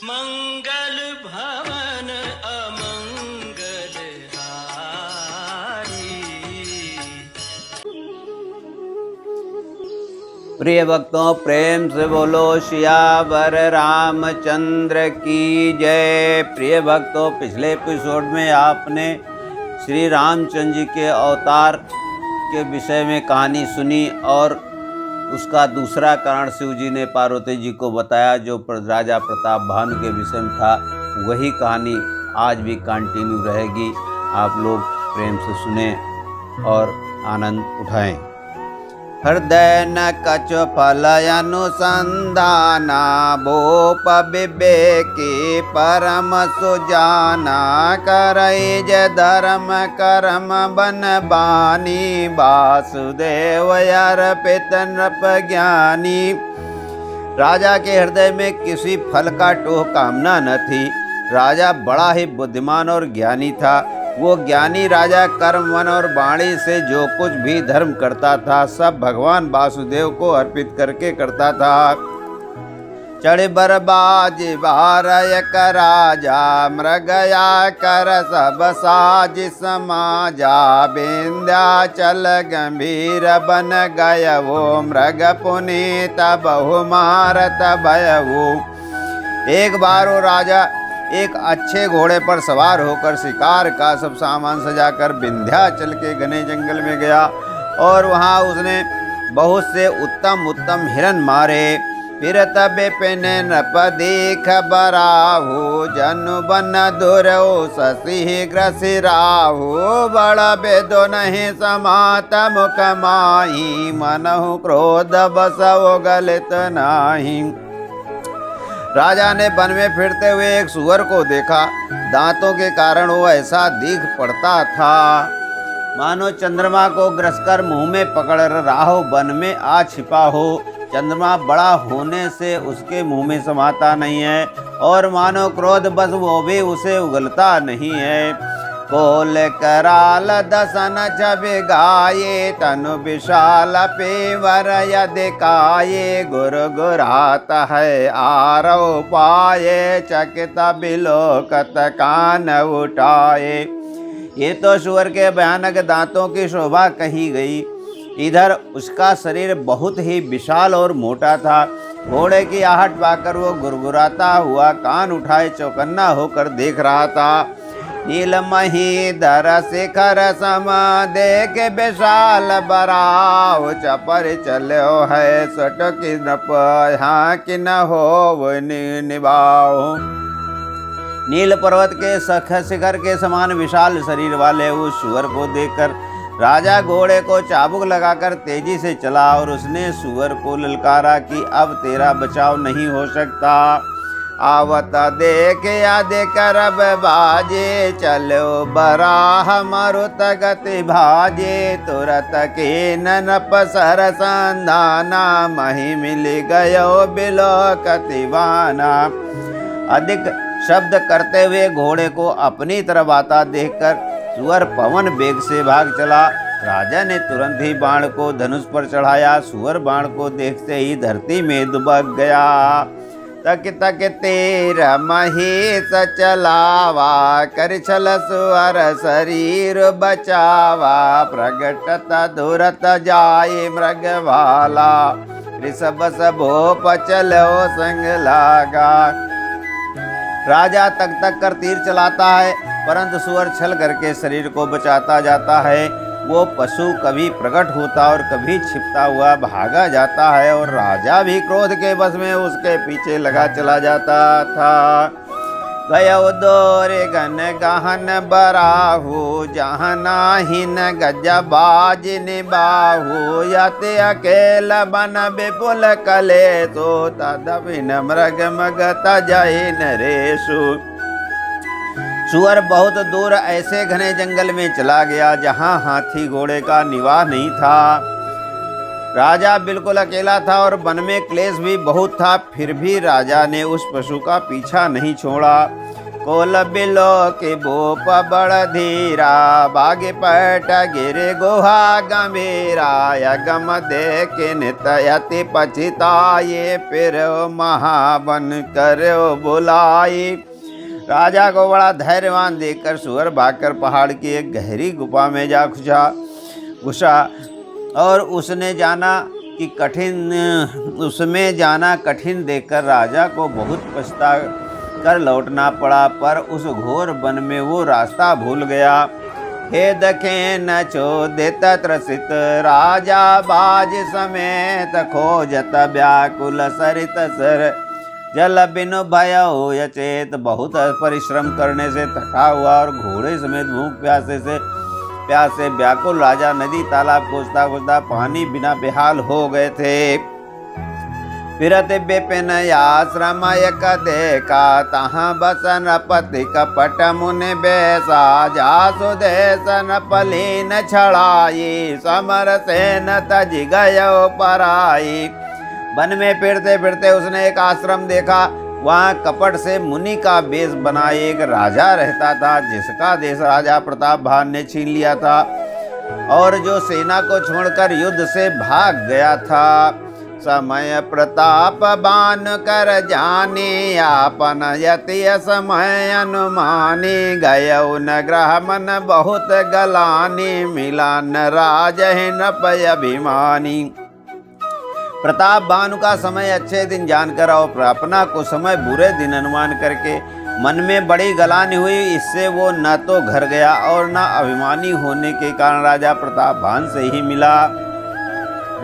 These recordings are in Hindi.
मंगल भवन अमंगल हारी। प्रिय भक्तों, प्रेम से बोलो सियावर रामचंद्र की जय। प्रिय भक्तों, पिछले एपिसोड में आपने श्री रामचंद्र जी के अवतार के विषय में कहानी सुनी और उसका दूसरा कारण शिव जी ने पार्वती जी को बताया जो राजा प्रताप भानु के विषय में था। वही कहानी आज भी कंटिन्यू रहेगी। आप लोग प्रेम से सुने और आनंद उठाएं। हृदय न कछ फल अनुसंधाना, भूप विवेकी परम सुजाना। करई जय धर्म कर्म बन बानी, वासुदेव अर्पित नृप ज्ञानी। राजा के हृदय में किसी फल का टोह कामना न थी। राजा बड़ा ही बुद्धिमान और ज्ञानी था। वो ज्ञानी राजा कर्म मन और वाणी से जो कुछ भी धर्म करता था सब भगवान वासुदेव को अर्पित करके करता था। चढ़ बरबाज बारयक राजा, मृगया कर सब साज समाजा। विंध्याचल गंभीर बन गय वो, मृग पुनीत बहु मारत भयऊ। एक बार वो राजा एक अच्छे घोड़े पर सवार होकर शिकार का सब सामान सजाकर विंध्याचल के घने जंगल में गया और वहाँ उसने बहुत से उत्तम उत्तम हिरन मारे। फिर तबे पेने नृप देख बराहु, जनु बन दुरौ शशि ग्रसिराहु। बड़ा बेदो नहीं समात मुख माही, मनहु क्रोध बसो गलित नाही। राजा ने वन में फिरते हुए एक सुअर को देखा। दांतों के कारण वो ऐसा दिख पड़ता था मानो चंद्रमा को ग्रसकर मुंह में पकड़ रहा हो, वन में आ छिपा हो। चंद्रमा बड़ा होने से उसके मुंह में समाता नहीं है और मानो क्रोध बस वो भी उसे उगलता नहीं है। कोल कराल दसन छवि गाये, तनु विशाल पेवर यदिकाये। गुर गुरात है आरव पाये, चकित बिलोकत कान उठाए। ये तो सुअर के भयानक दांतों की शोभा कही गई। इधर उसका शरीर बहुत ही विशाल और मोटा था। घोड़े की आहट पाकर वो गुरगुराता हुआ कान उठाए चौकन्ना होकर देख रहा था। नीलमही दर शिखर सम देख विशाल बराव, चपर चलो है सट की नप यहाँ कि न हो निभाओ। नील पर्वत के शिखर के समान विशाल शरीर वाले उस सुअर को देखकर राजा घोड़े को चाबुक लगाकर तेजी से चला और उसने सुअर को ललकारा कि अब तेरा बचाव नहीं हो सकता। आवत देख याद करब बाजे, चलो बराह मरुत गति भाजे। तुरत के नप सर संधाना, मही मिल गयो बिलोकति वाना। अधिक शब्द करते हुए घोड़े को अपनी तरफ आता देखकर सुअर पवन वेग से भाग चला। राजा ने तुरंत ही बाण को धनुष पर चढ़ाया। सुअर बाण को देखते ही धरती में दुबक गया। तक तक तेरा महेश चलावा, कर छल सुअर शरीर बचावा। प्रगटत धुरत जाए मृग भाला, ऋषभ सभोप चलो संग लागा। राजा तक तक कर तीर चलाता है परंतु सुअर छल करके शरीर को बचाता जाता है। वो पशु कभी प्रकट होता और कभी छिपता हुआ भागा जाता है और राजा भी क्रोध के बस में उसके पीछे लगा चला जाता था। गयो दोरे गन गहन बराहु, जहाँ नाहिन गज बाज निबाहु। यते अकेल बन विपुल कले, तो तदविन मृग मगत जय नरेशु। सुअर बहुत दूर ऐसे घने जंगल में चला गया जहाँ हाथी घोड़े का निवास नहीं था। राजा बिल्कुल अकेला था और वन में क्लेश भी बहुत था। फिर भी राजा ने उस पशु का पीछा नहीं छोड़ा। कोल बिलो की भूप बड़ धीरा, बागे पट गिरे गुहा गंभीरा, यगम देख नित यति पछिताये, फिर महाबन करो बुलाई। राजा को बड़ा धैर्यवान देखकर सुअर भागकर पहाड़ की एक गहरी गुफा में जा घुसा और उसमें जाना कठिन देखकर राजा को बहुत पछता कर लौटना पड़ा, पर उस घोर वन में वो रास्ता भूल गया। खेद खेन चोदित त्रसित, राजा बाज समेत खोजत व्याकुल सरित सर, जल बिनु भयो यचेत। बहुत परिश्रम करने से थका हुआ और घोड़े समेत भूख प्यासे व्याकुल राजा नदी तालाब खोजता खोजता पानी बिना बेहाल हो गए थे। फिरत बिपिन आश्रम एक देखा, तहाँ बसन पति कपट मुनि बेसा, जासु देसन पलीन छड़ाई, समर सेन तज गयो पराई। वन में फिरते फिरते उसने एक आश्रम देखा। वहाँ कपट से मुनि का वेश बनाए एक राजा रहता था, जिसका देश राजा प्रताप भान ने छीन लिया था और जो सेना को छोड़कर युद्ध से भाग गया था। समय प्रताप बान कर जानी, आपन यति समय अनुमानी, गयो न ग्रह मन बहुत गलानी, मिला न राज नपय अभिमानी। प्रताप भानु का समय अच्छे दिन जानकर और अपना को समय बुरे दिन अनुमान करके मन में बड़ी गलानी हुई। इससे वो न तो घर गया और न अभिमानी होने के कारण राजा प्रताप भान से ही मिला।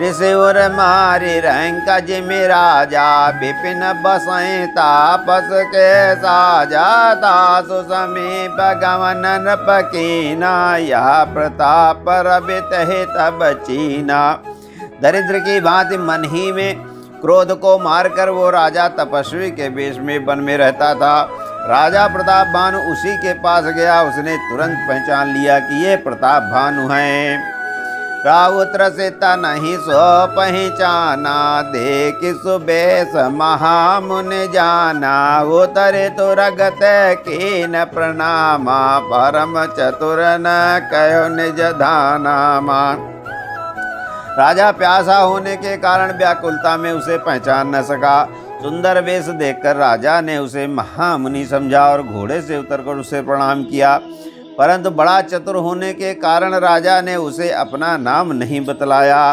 ऋषिवर मारी रंक जिमि राजा, विपिन बसई तापस के साजा, तासु समीप गमन नृपकीना, यह प्रताप रबित है तब चीना। दरिद्र की भांति मन ही में क्रोध को मारकर वो राजा तपस्वी के वेश में वन में रहता था। राजा प्रताप भानु उसी के पास गया। उसने तुरंत पहचान लिया कि ये प्रताप भानु हैं। राउत्र सीता नहीं सो पहचाना, देख सुबेश महामुनि जाना, उतरे तुरगत कीन प्रणामा, परम चतुर न कहो निज धानामा। राजा प्यासा होने के कारण व्याकुलता में उसे पहचान न सका। सुंदर वेश देखकर राजा ने उसे महामुनि समझा और घोड़े से उतरकर उसे प्रणाम किया, परंतु बड़ा चतुर होने के कारण राजा ने उसे अपना नाम नहीं बतलाया।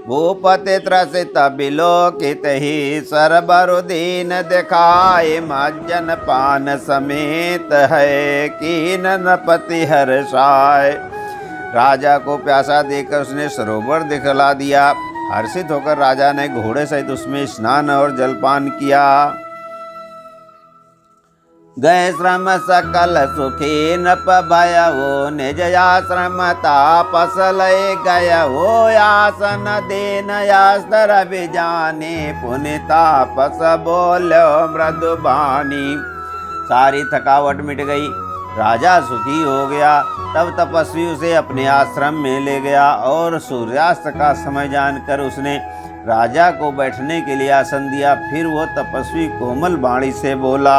भूपति त्रसित बिलोकित ही, सरबरुदीन दिखाए, मज्जन पान समेत है, कीन नपति हर्षाय। राजा को प्यासा देखकर उसने सरोवर दिखला दिया। हर्षित होकर राजा ने घोड़े सहित उसमें स्नान और जलपान किया। गए श्रम सकल सुखी नप भयवो, निज आश्रम तापस लय गयवो, आसन दीन यास्तर बिजानी, पुनि तापस बोलो मृदुबानी। सारी थकावट मिट गई, राजा सुखी हो गया। तब तपस्वी उसे अपने आश्रम में ले गया और सूर्यास्त का समय जानकर उसने राजा को बैठने के लिए आसन दिया। फिर वो तपस्वी कोमल वाणी से बोला,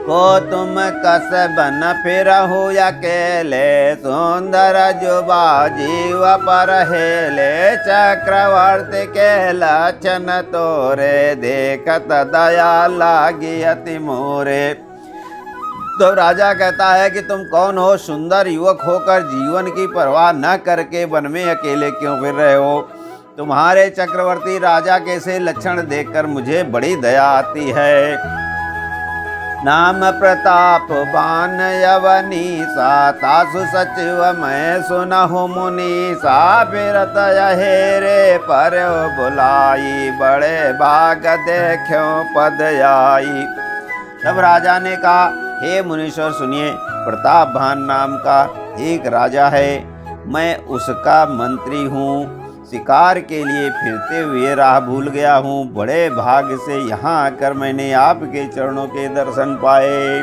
को तुम कस बन फिर हो अकेले, सुंदर जुबा जीव पर हेले, चक्रवर्ती के लक्षण तोरे, देखत दया लागी अति मोरे। तो राजा कहता है कि तुम कौन हो? सुंदर युवक होकर जीवन की परवाह न करके वन में अकेले क्यों फिर रहे हो? तुम्हारे चक्रवर्ती राजा के से लक्षण देखकर मुझे बड़ी दया आती है। नाम प्रताप बान यवनीसा, तासु सचिव मैं सुनहु मुनीसा, फिरत हेरे पर बुलाई, बड़े भाग देखो पद आई। तब राजा ने कहा, हे मुनीश्वर सुनिए, प्रताप भान नाम का एक राजा है, मैं उसका मंत्री हूँ। शिकार के लिए फिरते हुए राह भूल गया हूँ। बड़े भाग्य से यहाँ आकर मैंने आपके चरणों के दर्शन पाए।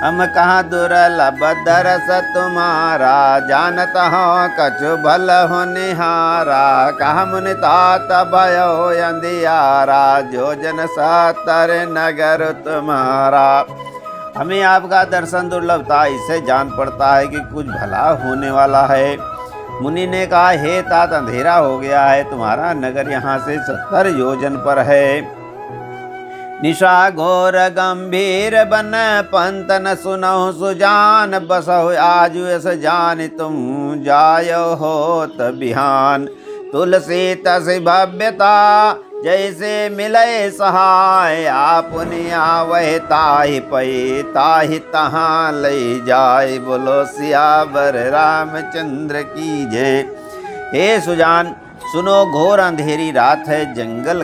हम कहाँ दुर्लभ दरस तुम्हारा, जानत हो कछु भल हो निहारा, कहाँ मुनि तात भयो अंधियारा, जो जन सातर नगर तुम्हारा। हमें आपका दर्शन दुर्लभ था, इससे जान पड़ता है कि कुछ भला होने वाला है। मुनि ने कहा, हे तात, अंधेरा हो गया है, तुम्हारा नगर यहाँ से 70 योजन पर है। निशा घोर गंभीर बन पंत न सुनहु सुजान, बसहु आज यस जान तुम जायो होत बिहान। तुलसी तस भव्यता जैसे मिले सहाय, आपने आवह ताहि पै ताहि तहाँ ले जाए। बोलो सियावर रामचंद्र की जय। हे सुजान सुनो, घोर अंधेरी रात है, जंगल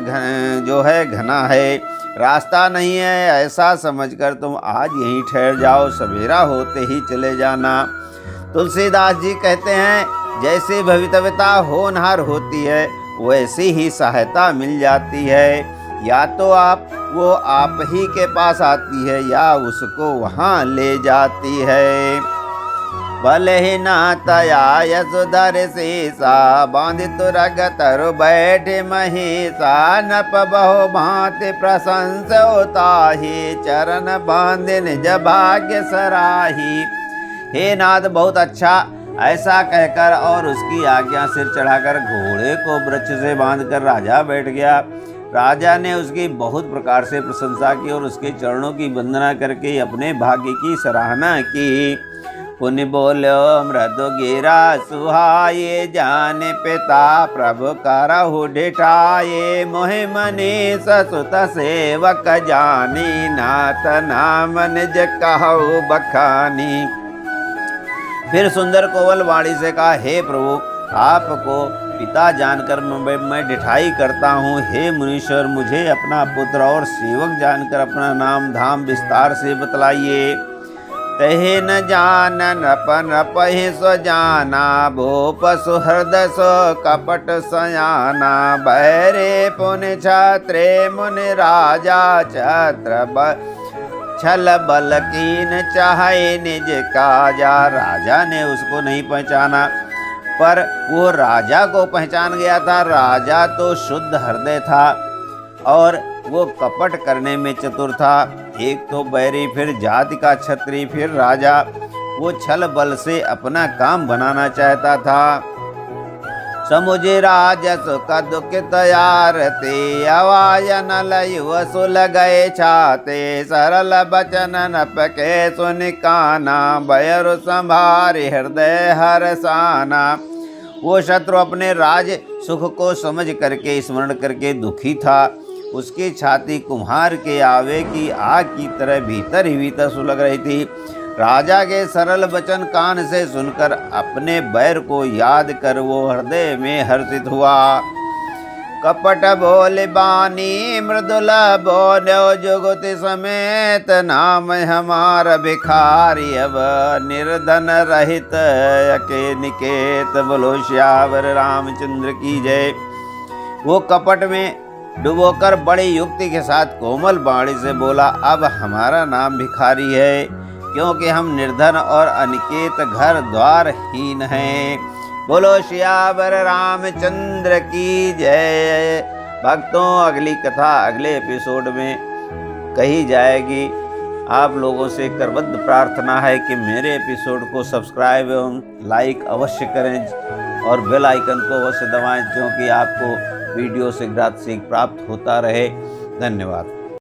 जो है घना है, रास्ता नहीं है, ऐसा समझकर तुम आज यहीं ठहर जाओ, सवेरा होते ही चले जाना। तुलसीदास जी कहते हैं, जैसे भवितव्यता होनहार होती है वैसी ही सहायता मिल जाती है। या तो वो आप ही के पास आती है या उसको वहाँ ले जाती है। भले ही ना तया यशोधर सीसा, बांध तुरग तरु बैठे महिषा। नप बहु भांति प्रशंस उताही, चरण बांध निज भाग्य सराही। हे नाथ, बहुत अच्छा, ऐसा कहकर और उसकी आज्ञा सिर चढ़ाकर घोड़े को वृक्ष से बांधकर राजा बैठ गया। राजा ने उसकी बहुत प्रकार से प्रशंसा की और उसके चरणों की वंदना करके अपने भाग्य की सराहना की। पुनि बोलो मृदु गिरा सुहाये, जाने पिता प्रभु करहु ढिठाये। मोहि मनीष सुत सेवक जानी, नाथ नाम निज कहु बखानी। फिर सुंदर कोवल वाणी से कहा, हे प्रभु, आपको पिता जानकर मैं ढिठाई करता हूँ। हे मुनीश्वर, मुझे अपना पुत्र और सेवक जानकर अपना नाम धाम विस्तार से बतलाइए। तहे न जानन अपन पहि सो जाना, भूप सुहृद सो कपट सयाना। बैरे पुनि छत्रे मुनि राजा, छत्र छल बल कीन चाहे निज काजा। राजा ने उसको नहीं पहचाना, पर वो राजा को पहचान गया था। राजा तो शुद्ध हृदय था और वो कपट करने में चतुर था। एक तो बैरी, फिर जाति का छत्री, फिर राजा। वो छल बल से अपना काम बनाना चाहता था। समुझे राजस का दुख तयारते, अवायन लय वसुल गए छाते। सरल बचन नपके सुन काना, बयरु संभारे हृदय हरसाना। वो शत्रु अपने राज सुख को समझ करके स्मरण करके दुखी था। उसकी छाती कुम्हार के आवे की आग की तरह भीतर ही भीतर सुलग रही थी। राजा के सरल वचन कान से सुनकर अपने बैर को याद कर वो हृदय में हर्षित हुआ। कपट बोले बानी मृदुल बोलो, जुगति समेत नाम हमार भिखारी। अब निर्धन रहित अके निकेत। बोलो श्यावर रामचंद्र की जय। वो कपट में डुबोकर बड़ी युक्ति के साथ कोमल वाणी से बोला, अब हमारा नाम भिखारी है, क्योंकि हम निर्धन और अनिकेत घर द्वार हीन हैं। बोलो श्यावर रामचंद्र की जय। भक्तों, अगली कथा अगले एपिसोड में कही जाएगी। आप लोगों से करबद्ध प्रार्थना है कि मेरे एपिसोड को सब्सक्राइब एवं लाइक अवश्य करें और बेल आइकन को अवश्य दबाएं, क्योंकि आपको वीडियो शीघ्रातिशीघ्र प्राप्त होता रहे। धन्यवाद।